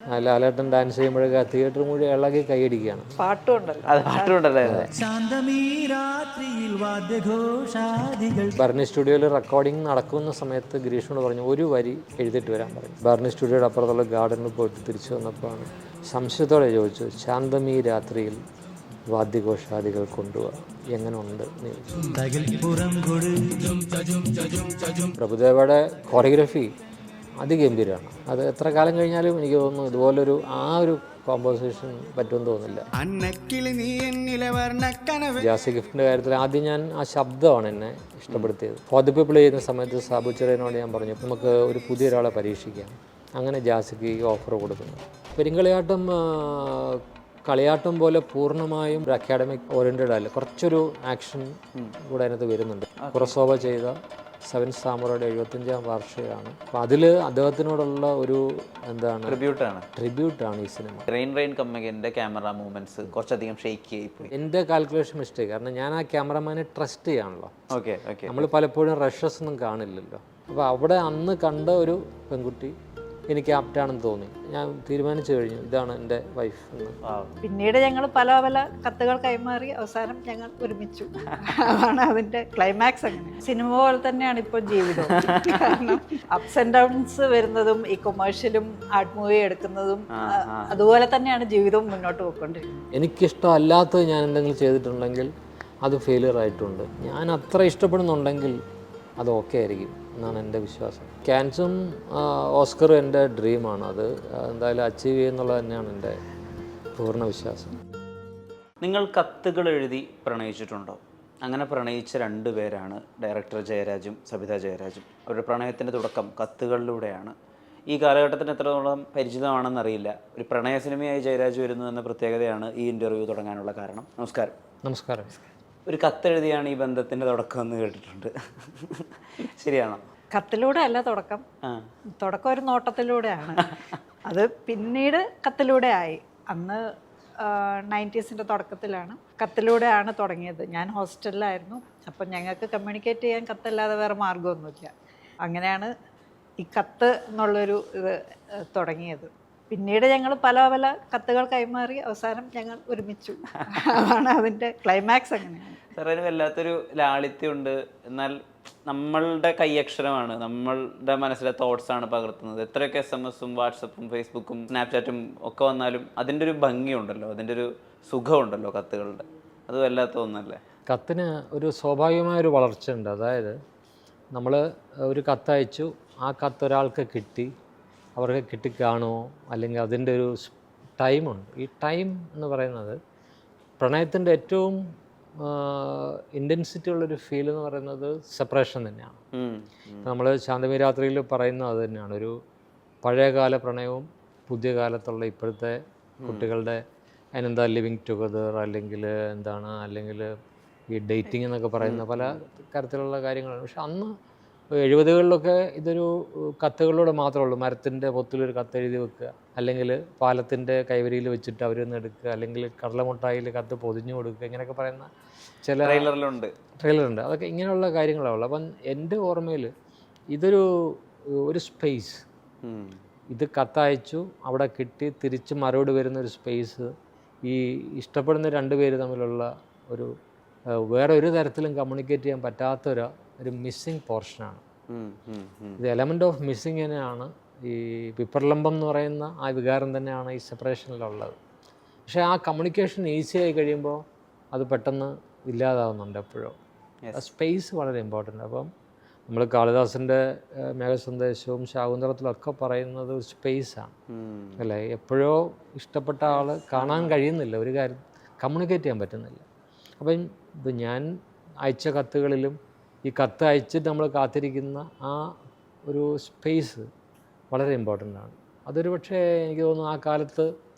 ലാലേട്ടൻ dance ചെയ്യുമ്പോഴൊക്കെ theatre മുഴുവൻ ഇളകി കൈയടിക്കുകയാണ്. ഭരണി സ്റ്റുഡിയോയിൽ റെക്കോർഡിംഗ് നടക്കുന്ന സമയത്ത് ഗിരീഷിനോട് പറഞ്ഞു ഒരു വരി എഴുതിയിട്ട് വരാൻ പറഞ്ഞു. ഭരണി സ്റ്റുഡിയോയുടെ അപ്പുറത്തുള്ള ഗാർഡനിൽ പോയിട്ട് തിരിച്ചു വന്നപ്പോഴാണ് സംശയത്തോടെ ചോദിച്ചത്, ശാന്തമീ രാത്രിയിൽ വാദ്യഘോഷാദികൾ കൊണ്ടുപോവാ എങ്ങനെ ഉണ്ട് എന്ന് ചോദിച്ചു. പ്രഭുദേവയുടെ കോറിയോഗ്രഫി അതിഗംഭീരമാണ്. അത് എത്ര കാലം കഴിഞ്ഞാലും എനിക്ക് തോന്നുന്നു ഇതുപോലൊരു ഒരു കോമ്പോസിഷൻ പറ്റുമെന്ന് തോന്നുന്നില്ല. ജാസി ഗിഫ്റ്റിൻ്റെ കാര്യത്തിൽ ആദ്യം ഞാൻ ആ ശബ്ദമാണ് എന്നെ ഇഷ്ടപ്പെടുത്തിയത്. ഫോർ ദി പീപ്പിൾ ചെയ്യുന്ന സമയത്ത് സാബു ചെറിയനോട് ഞാൻ പറഞ്ഞു നമുക്ക് ഒരു പുതിയ ഒരാളെ പരീക്ഷിക്കാം. അങ്ങനെ ജാസിക്ക് ഈ ഓഫർ കൊടുക്കുന്നു. പെരിങ്കളിയാട്ടം കളിയാട്ടം പോലെ പൂർണ്ണമായും ഒരു അക്കാഡമിക് ഓറിയൻറ്റഡ് അല്ല, കുറച്ചൊരു ആക്ഷൻ കൂടെ അതിനകത്ത് വരുന്നുണ്ട്. കുറസോവ ചെയ്ത 7 സാമുറയുടെ 75ാം വാർഷികമാണ്. അപ്പോൾ അതിൽ അദ്ദേഹത്തിനോടുള്ള ഒരു ട്രിബ്യൂട്ടാണ് ഈ സിനിമ. റെയിൻ കമ്മഗിൻ്റെ ക്യാമറ മൂവ്മെന്റ്സ് കുറച്ചധികം ഷെയ്ക്ക് ചെയ്യിപ്പോയി. എൻ്റെ കാൽക്കുലേഷൻ മിസ്റ്റേക്ക്, കാരണം ഞാൻ ആ ക്യാമറമാനെ ട്രസ്റ്റ് ചെയ്യാണല്ലോ. നമ്മൾ പലപ്പോഴും റഷസ് ഒന്നും കാണില്ലല്ലോ. അപ്പോൾ അവിടെ അന്ന് കണ്ട ഒരു പെൺകുട്ടി എനിക്ക് ആപ്റ്റാണെന്ന് തോന്നി. ഞാൻ തീരുമാനിച്ചു കഴിഞ്ഞു ഇതാണ് എൻ്റെ വൈഫ് എന്ന്. പിന്നീട് ഞങ്ങൾ പല പല കത്തുകൾ കൈമാറി അവസാനം ഞങ്ങൾ ഒരുമിച്ചു. അതാണ് അതിൻ്റെ ക്ലൈമാക്സ്. അങ്ങനെ സിനിമ പോലെ തന്നെയാണ് ഇപ്പോൾ ജീവിതം. കാരണം അപ്സ് ആൻഡ് ഡൗൺസ് വരുന്നതും ഈ കൊമേഴ്ഷ്യലും ആർട്ട് മൂവി എടുക്കുന്നതും അതുപോലെ തന്നെയാണ് ജീവിതവും മുന്നോട്ട് പോയിക്കൊണ്ടിരിക്കുന്നത്. എനിക്കിഷ്ടമല്ലാത്തത് ഞാൻ എന്തെങ്കിലും ചെയ്തിട്ടുണ്ടെങ്കിൽ അത് ഫെയിലിയർ ആയിട്ടുണ്ട്. ഞാൻ അത്ര ഇഷ്ടപ്പെടുന്നുണ്ടെങ്കിൽ അത് ഓക്കെ ആയിരിക്കും എന്നാണ് എൻ്റെ വിശ്വാസം. ക്യാൻസും ഓസ്കറും എൻ്റെ ഡ്രീമാണ്. അത് എന്തായാലും അച്ചീവ് ചെയ്യുന്നുള്ളത് തന്നെയാണ് എൻ്റെ പൂർണ്ണ വിശ്വാസം. നിങ്ങൾ കത്തുകൾ എഴുതി പ്രണയിച്ചിട്ടുണ്ടോ? അങ്ങനെ പ്രണയിച്ച 2 പേരാണ് ഡയറക്ടർ ജയരാജും സബിത ജയരാജും. അവരുടെ പ്രണയത്തിൻ്റെ തുടക്കം കത്തുകളിലൂടെയാണ്. ഈ കാലഘട്ടത്തിന് എത്രത്തോളം പരിചിതമാണെന്നറിയില്ല. ഒരു പ്രണയ സിനിമയായി ജയരാജ് വരുന്നു എന്ന പ്രത്യേകതയാണ് ഈ ഇൻ്റർവ്യൂ തുടങ്ങാനുള്ള കാരണം. നമസ്കാരം. നമസ്കാരം. ഒരു കത്തെഴുതിയാണ് ഈ ബന്ധത്തിൻ്റെ തുടക്കം എന്ന് കേട്ടിട്ടുണ്ട്. ശരിയാണോ? കത്തിലൂടെ അല്ല തുടക്കം ഒരു നോട്ടത്തിലൂടെയാണ്. അത് പിന്നീട് കത്തിലൂടെ ആയി. അന്ന് 90s തുടക്കത്തിലാണ് കത്തിലൂടെയാണ് തുടങ്ങിയത്. ഞാൻ ഹോസ്റ്റലിലായിരുന്നു. അപ്പം ഞങ്ങൾക്ക് കമ്മ്യൂണിക്കേറ്റ് ചെയ്യാൻ കത്തല്ലാതെ വേറെ മാർഗ്ഗമൊന്നുമില്ല. അങ്ങനെയാണ് ഈ കത്ത് എന്നുള്ളൊരു ഇത് തുടങ്ങിയത്. പിന്നീട് ഞങ്ങൾ പല പല കത്തുകൾ കൈമാറി അവസാനം ഞങ്ങൾ ഒരുമിച്ചു. അതാണ് അതിൻ്റെ ക്ലൈമാക്സ്. അങ്ങനെയാണ്. സാർ, അതിന് വല്ലാത്തൊരു ലാളിത്യമുണ്ട്. എന്നാൽ നമ്മളുടെ കൈയക്ഷരമാണ്, നമ്മളുടെ മനസ്സിലെ തോട്ട്സാണ് പകർത്തുന്നത്. എത്രയൊക്കെ SMS-ഉം വാട്സപ്പും ഫേസ്ബുക്കും സ്നാപ്ചാറ്റും ഒക്കെ വന്നാലും അതിൻ്റെ ഒരു ഭംഗിയുണ്ടല്ലോ, അതിൻ്റെ ഒരു സുഖമുണ്ടല്ലോ കത്തുകളുടെ. അത് വല്ലാത്ത ഒന്നല്ലേ? കത്തിന് ഒരു സ്വാഭാവികമായൊരു വളർച്ചയുണ്ട്. അതായത് നമ്മൾ ഒരു കത്തയച്ചു, ആ കത്ത് ഒരാൾക്ക് കിട്ടി, അവർക്ക് കിട്ടിക്കാണുമോ, അല്ലെങ്കിൽ അതിൻ്റെ ഒരു ടൈമുണ്ട്. ഈ ടൈം എന്ന് പറയുന്നത് പ്രണയത്തിൻ്റെ ഏറ്റവും ഇൻറ്റൻസിറ്റി ഉള്ളൊരു ഫീൽ എന്ന് പറയുന്നത് സെപ്പറേഷൻ തന്നെയാണ്. നമ്മൾ ശാന്തമീ രാത്രിയിൽ പറയുന്നത് അത് തന്നെയാണ്. ഒരു പഴയകാല പ്രണയവും പുതിയ കാലത്തുള്ള ഇപ്പോഴത്തെ കുട്ടികളുടെ അതിനെന്താ ലിവിങ് ടുഗദർ, അല്ലെങ്കിൽ അല്ലെങ്കിൽ ഈ ഡേറ്റിംഗ് എന്നൊക്കെ പറയുന്ന പല തരത്തിലുള്ള കാര്യങ്ങളാണ്. പക്ഷെ അന്ന് 70കളിലൊക്കെ ഇതൊരു കത്തുകളിലൂടെ മാത്രമേ ഉള്ളൂ. മരത്തിൻ്റെ പൊത്തിലൊരു കത്തെഴുതി വെക്കുക, അല്ലെങ്കിൽ പാലത്തിൻ്റെ കൈവരിയിൽ വെച്ചിട്ട് അവരൊന്ന് എടുക്കുക, അല്ലെങ്കിൽ കടലമുട്ടായിൽ കത്ത് പൊതിഞ്ഞു കൊടുക്കുക, ഇങ്ങനെയൊക്കെ പറയുന്ന ചില ട്രെയിലറുണ്ട്. അതൊക്കെ ഇങ്ങനെയുള്ള കാര്യങ്ങളാണ് ഉള്ളത്. അപ്പം എൻ്റെ ഓർമ്മയിൽ ഒരു സ്പേസ്, ഇത് കത്തയച്ചു, അവിടെ കിട്ടി, തിരിച്ച് മറുപടി വരുന്നൊരു സ്പേസ്, ഈ ഇഷ്ടപ്പെടുന്ന 2 പേര് തമ്മിലുള്ള ഒരു വേറെ ഒരു തരത്തിലും കമ്മ്യൂണിക്കേറ്റ് ചെയ്യാൻ പറ്റാത്തൊരു മിസ്സിങ് പോർഷനാണ്. ഇത് എലമെൻ്റ് ഓഫ് മിസ്സിങ് തന്നെയാണ്. ഈ പിപ്പർലംബം എന്ന് പറയുന്ന ആ വികാരം തന്നെയാണ് ഈ സെപ്പറേഷനിലുള്ളത്. പക്ഷേ ആ കമ്മ്യൂണിക്കേഷൻ ഈസി ആയി കഴിയുമ്പോൾ അത് പെട്ടെന്ന് ഇല്ലാതാവുന്നുണ്ട് എപ്പോഴും. സ്പേസ് വളരെ ഇമ്പോർട്ടൻ്റ്. അപ്പം നമ്മൾ കാളിദാസൻ്റെ മേഘസന്ദേശവും ശാകുന്തളത്തിലൊക്കെ പറയുന്നത് സ്പേസാണ് അല്ലേ? എപ്പോഴോ ഇഷ്ടപ്പെട്ട ആൾ കാണാൻ കഴിയുന്നില്ല, ഒരു കാര്യം കമ്മ്യൂണിക്കേറ്റ് ചെയ്യാൻ പറ്റുന്നില്ല. അപ്പം ഇപ്പം ഞാൻ അയച്ച കത്തുകളിലും ഈ കത്ത് അയച്ചിട്ട് നമ്മൾ കാത്തിരിക്കുന്ന ആ ഒരു സ്പേസ് വളരെ ഇമ്പോർട്ടൻ്റ് ആണ്. അതൊരു പക്ഷേ എനിക്ക് തോന്നുന്നു ആ കാലത്ത്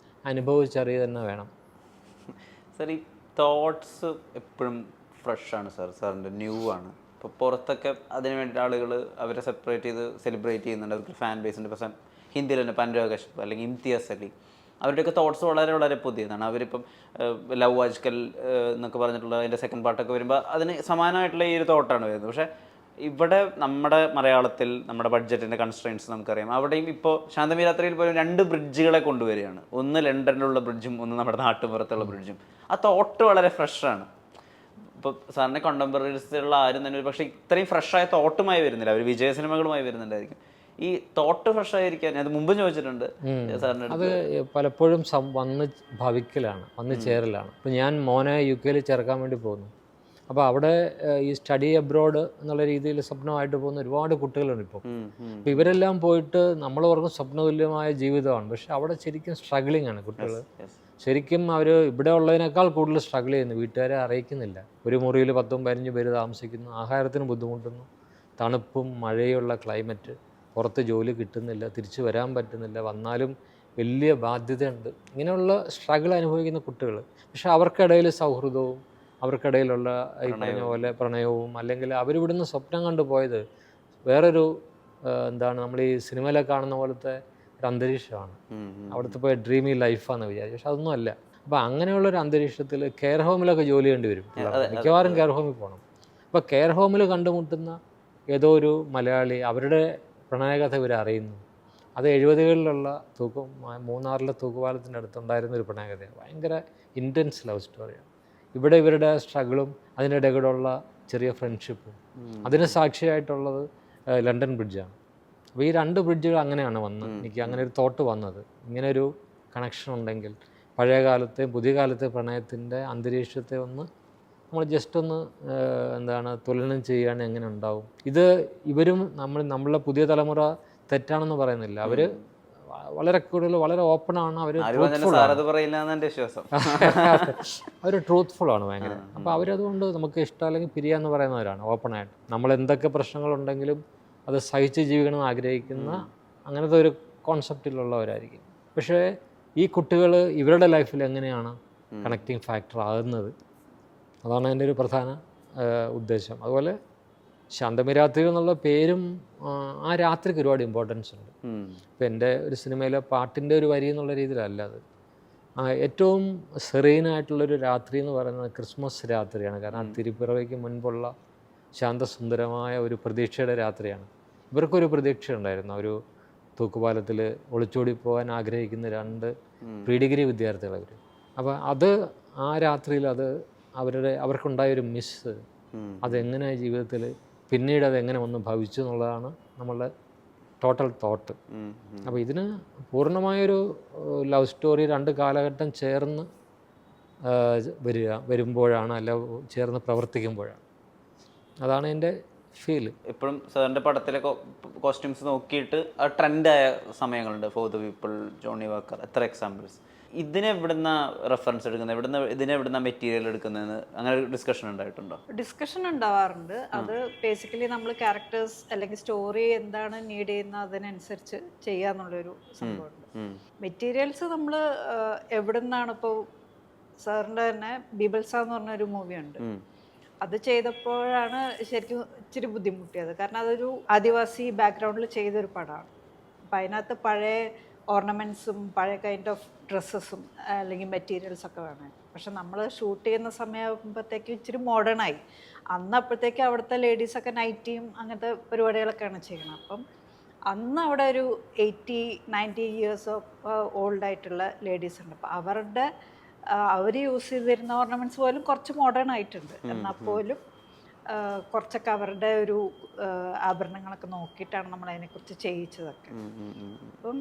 അനുഭവിച്ചറിയുക തന്നെ വേണം. സാർ, ഈ തോട്ട്സ് എപ്പോഴും ഫ്രഷാണ് സാറിൻ്റെ ന്യൂ ആണ്. ഇപ്പോൾ പുറത്തൊക്കെ അതിന് വേണ്ടിയിട്ട് ആളുകൾ അവരെ സെപ്പറേറ്റ് ചെയ്ത് സെലിബ്രേറ്റ് ചെയ്യുന്നുണ്ട്. അവർക്ക് ഫാൻ ബേസുണ്ട്. ഇപ്പോൾ ഹിന്ദിയിൽ തന്നെ പൻരാഗ് കശ്യപ് അല്ലെങ്കിൽ ഇംതിയാസ് അലി, അവരുടെയൊക്കെ തോട്ട്സ് വളരെ വളരെ പുതിയതാണ്. അവരിപ്പം ലവ് ആജ്കൽ എന്നൊക്കെ പറഞ്ഞിട്ടുള്ള അതിൻ്റെ സെക്കൻഡ് പാർട്ടൊക്കെ വരുമ്പോൾ അതിന് സമാനമായിട്ടുള്ള ഈ ഒരു തോട്ടാണ് വരുന്നത്. പക്ഷേ ഇവിടെ നമ്മുടെ മലയാളത്തിൽ നമ്മുടെ ബഡ്ജറ്റിൻ്റെ കൺസ്ട്രെയിൻസ് നമുക്കറിയാം. അവിടെയും ഇപ്പോൾ ശാന്തമീരാത്രിയിൽ പോലും 2 ബ്രിഡ്ജുകളെ കൊണ്ടുവരികയാണ്. ഒന്ന് ലണ്ടനിലുള്ള ബ്രിഡ്ജും ഒന്ന് നമ്മുടെ നാട്ടുപുറത്തുള്ള ബ്രിഡ്ജും. ആ തോട്ട് വളരെ ഫ്രഷാണ്. ഇപ്പോൾ സാറിൻ്റെ കണ്ടംപററീസിലുള്ള ആരും തന്നെ പക്ഷേ ഇത്രയും ഫ്രഷായ തോട്ടുമായി വരുന്നില്ല. അവർ വിജയ സിനിമകളുമായി വരുന്നുണ്ടായിരിക്കും. ഈ തോട്ട് ഫ്രഷ് ആയിരിക്കാൻ ഞാൻ മുമ്പ് ചോദിച്ചിട്ടുണ്ട് സാറിൻ്റെ അത് പലപ്പോഴും വന്ന് ഭവിക്കലാണ്, വന്ന് ചേരലാണ്. ഇപ്പം ഞാൻ മോനെ UK ചേർക്കാൻ വേണ്ടി പോകുന്നു. അപ്പോൾ അവിടെ ഈ സ്റ്റഡി അബ്രോഡ് എന്നുള്ള രീതിയിൽ സ്വപ്നമായിട്ട് പോകുന്ന ഒരുപാട് കുട്ടികളുണ്ട് ഇപ്പോൾ. അപ്പോൾ ഇവരെല്ലാം പോയിട്ട് നമ്മൾ ഓർക്കും സ്വപ്നതുല്യമായ ജീവിതമാണ്, പക്ഷെ അവിടെ ശരിക്കും സ്ട്രഗ്ലിംഗ് ആണ് കുട്ടികൾ. ശരിക്കും അവർ ഇവിടെ ഉള്ളതിനേക്കാൾ കൂടുതൽ സ്ട്രഗിൾ ചെയ്യുന്നു. വീട്ടുകാരെ അറിയിക്കുന്നില്ല. ഒരു മുറിയിൽ 10-15 പേര് താമസിക്കുന്നു, ആഹാരത്തിന് ബുദ്ധിമുട്ടുന്നു, തണുപ്പും മഴയുള്ള ക്ലൈമറ്റ്, പുറത്ത് ജോലി കിട്ടുന്നില്ല, തിരിച്ചു വരാൻ പറ്റുന്നില്ല, വന്നാലും വലിയ ബാധ്യതയുണ്ട്. ഇങ്ങനെയുള്ള സ്ട്രഗിൾ അനുഭവിക്കുന്ന കുട്ടികൾ. പക്ഷെ അവർക്കിടയിൽ സൗഹൃദവും അവർക്കിടയിലുള്ള ഈ പറഞ്ഞ പോലെ പ്രണയവും, അല്ലെങ്കിൽ അവരിവിടുന്ന് സ്വപ്നം കണ്ടു പോയത് വേറൊരു എന്താണ് നമ്മൾ ഈ സിനിമയിലൊക്കെ കാണുന്ന പോലത്തെ ഒരു അന്തരീക്ഷമാണ്. അവിടുത്തെ പോയ ഡ്രീമി ലൈഫാണെന്ന് വിചാരിച്ചു. പക്ഷെ അതൊന്നും അല്ല. അപ്പോൾ അങ്ങനെയുള്ളൊരു അന്തരീക്ഷത്തിൽ കെയർ ഹോമിലൊക്കെ ജോലി ചെയ്യേണ്ടി വരും. മിക്കവാറും കെയർ ഹോമിൽ പോകണം. അപ്പോൾ കെയർ ഹോമിൽ കണ്ടുമുട്ടുന്ന ഏതോ ഒരു മലയാളി, അവരുടെ പ്രണയകഥ ഇവർ അറിയുന്നു. അത് 70കളിലുള്ള മൂന്നാറിലെ തൂക്കുപാലത്തിൻ്റെ അടുത്തുണ്ടായിരുന്ന ഒരു പ്രണയകഥയാണ്. ഭയങ്കര ഇൻറ്റൻസ് ലവ് സ്റ്റോറിയാണ്. ഇവിടെ ഇവരുടെ സ്ട്രഗിളും അതിനിടയിലുള്ള ചെറിയ ഫ്രണ്ട്ഷിപ്പും അതിന് സാക്ഷിയായിട്ടുള്ളത് ലണ്ടൻ ബ്രിഡ്ജാണ്. അപ്പോൾ ഈ 2 ബ്രിഡ്ജുകൾ അങ്ങനെയാണ് വന്നത്. എനിക്ക് അങ്ങനെ ഒരു തോട്ട് വന്നത്, ഇങ്ങനൊരു കണക്ഷൻ ഉണ്ടെങ്കിൽ പഴയ കാലത്തെ പുതിയ കാലത്തെ പ്രണയത്തിൻ്റെ അന്തരീക്ഷത്തെ ഒന്ന് നമ്മൾ ജസ്റ്റ് ഒന്ന് തുലനം ചെയ്യുകയാണെങ്കിൽ എങ്ങനെ ഉണ്ടാവും. ഇത് ഇവരും നമ്മളെ പുതിയ തലമുറ തെറ്റാണെന്ന് പറയുന്നില്ല. അവർ വളരെ കൂടുതൽ വളരെ ഓപ്പണാണ്. അവർ അവർ ട്രൂത്ത്ഫുള്ളാണ് ഭയങ്കര. അപ്പോൾ അവരതുകൊണ്ട് നമുക്ക് ഇഷ്ടമല്ലെങ്കിൽ പിരിയാന്ന് പറയുന്നവരാണ് ഓപ്പണായിട്ട്. നമ്മൾ എന്തൊക്കെ പ്രശ്നങ്ങളുണ്ടെങ്കിലും അത് സഹിച്ച് ജീവിക്കണമെന്ന് ആഗ്രഹിക്കുന്ന അങ്ങനത്തെ ഒരു കോൺസെപ്റ്റിലുള്ളവരായിരിക്കും. പക്ഷേ ഈ കുട്ടികൾ ഇവരുടെ ലൈഫിൽ എങ്ങനെയാണ് കണക്റ്റിംഗ് ഫാക്ടർ ആകുന്നത്, അതാണ് എൻ്റെ ഒരു പ്രധാന ഉദ്ദേശം. അതുപോലെ ശാന്തമീരാത്രി എന്നുള്ള പേരും ആ രാത്രിക്ക് ഒരുപാട് ഇമ്പോർട്ടൻസ് ഉണ്ട്. ഇപ്പം എൻ്റെ ഒരു സിനിമയിലെ പാട്ടിൻ്റെ ഒരു വരി എന്നുള്ള രീതിയിലല്ല അത്. ഏറ്റവും സെറീനായിട്ടുള്ളൊരു രാത്രി എന്ന് പറയുന്നത് ക്രിസ്മസ് രാത്രിയാണ്. കാരണം ആ തിരുപ്പിറവയ്ക്ക് മുൻപുള്ള ശാന്തസുന്ദരമായ ഒരു പ്രതീക്ഷയുടെ രാത്രിയാണ്. ഇവർക്കൊരു പ്രതീക്ഷ ഉണ്ടായിരുന്നു. ഒരു തൂക്കുപാലത്തിൽ ഒളിച്ചോടി പോകാൻ ആഗ്രഹിക്കുന്ന 2 പ്രീ ഡിഗ്രി വിദ്യാർത്ഥികൾ അവർ. അപ്പോൾ അത് ആ രാത്രിയിൽ അവർക്കുണ്ടായൊരു മിസ്, അതെങ്ങനെ ജീവിതത്തിൽ പിന്നീട് അതെങ്ങനെ ഒന്ന് ഭവിച്ചു എന്നുള്ളതാണ് നമ്മളുടെ ടോട്ടൽ തോട്ട്. അപ്പോൾ ഇതിന് പൂർണ്ണമായൊരു ലവ് സ്റ്റോറി 2 കാലഘട്ടം ചേർന്ന് വരുമ്പോഴാണ്, അല്ല ചേർന്ന് പ്രവർത്തിക്കുമ്പോഴാണ്. അതാണ് എൻ്റെ ഫീല്. ഇപ്പോഴും സാറിൻ്റെ പടത്തിലെ കോസ്റ്റ്യൂംസ് നോക്കിയിട്ട് ആ ട്രെൻഡായ സമയങ്ങളുണ്ട്. ഫോർ ദ പീപ്പിൾ, ജോണി വാക്കർ, എത്ര എക്സാമ്പിൾസ്. ഇതിനെവിടുന്ന റെഫറൻസ് എടുക്കുന്നത്, ഇതിനെവിടുന്ന മെറ്റീരിയൽ എടുക്കുന്നതെന്ന് അങ്ങനെ ഒരു ഡിസ്കഷൻ ഉണ്ടായിട്ടുണ്ടോ? ഡിസ്കഷൻ ഉണ്ടാവാറുണ്ട്. അത് ബേസിക്കലി നമ്മൾ ക്യാരക്ടേഴ്സ് അല്ലെങ്കിൽ സ്റ്റോറി എന്താണ് നീഡ് ചെയ്യുന്നത് അതിനനുസരിച്ച് ചെയ്യാന്നുള്ളൊരു സംഭവമുണ്ട്. മെറ്റീരിയൽസ് നമ്മൾ എവിടെ നിന്നാണ്, ഇപ്പോൾ സാറിൻ്റെ തന്നെ ബീബൽസ എന്ന് പറഞ്ഞൊരു മൂവിയുണ്ട്. അത് ചെയ്തപ്പോഴാണ് ശരിക്കും ഇച്ചിരി ബുദ്ധിമുട്ടിയത്. കാരണം അതൊരു ആദിവാസി ബാക്ക്ഗ്രൗണ്ടിൽ ചെയ്തൊരു പടമാണ്. അപ്പം അതിനകത്ത് പഴയ ഓർണമെൻറ്റ്സും പഴയ കൈൻഡ് ഓഫ് ഡ്രസ്സസും അല്ലെങ്കിൽ മെറ്റീരിയൽസൊക്കെ വേണം. പക്ഷെ നമ്മൾ ഷൂട്ട് ചെയ്യുന്ന സമയമാകുമ്പോഴത്തേക്കും ഇച്ചിരി മോഡേണായി. അപ്പോഴത്തേക്കും അവിടുത്തെ ലേഡീസൊക്കെ നൈറ്റിയും അങ്ങനത്തെ പരിപാടികളൊക്കെയാണ് ചെയ്യണം. അപ്പം അന്ന് അവിടെ ഒരു 80-90 ഇയേഴ്സ് ഓൾഡായിട്ടുള്ള ലേഡീസ് ഉണ്ട്. അപ്പം അവർ യൂസ് ചെയ്തിരുന്ന ഓർണമെൻറ്റ്സ് പോലും കുറച്ച് മോഡേൺ ആയിട്ടുണ്ട്. എന്നാൽ പോലും കുറച്ചൊക്കെ അവരുടെ ഒരു ആഭരണങ്ങളൊക്കെ നോക്കിയിട്ടാണ് നമ്മൾ അതിനെക്കുറിച്ച് ചെയ്യിച്ചതൊക്കെ. അപ്പം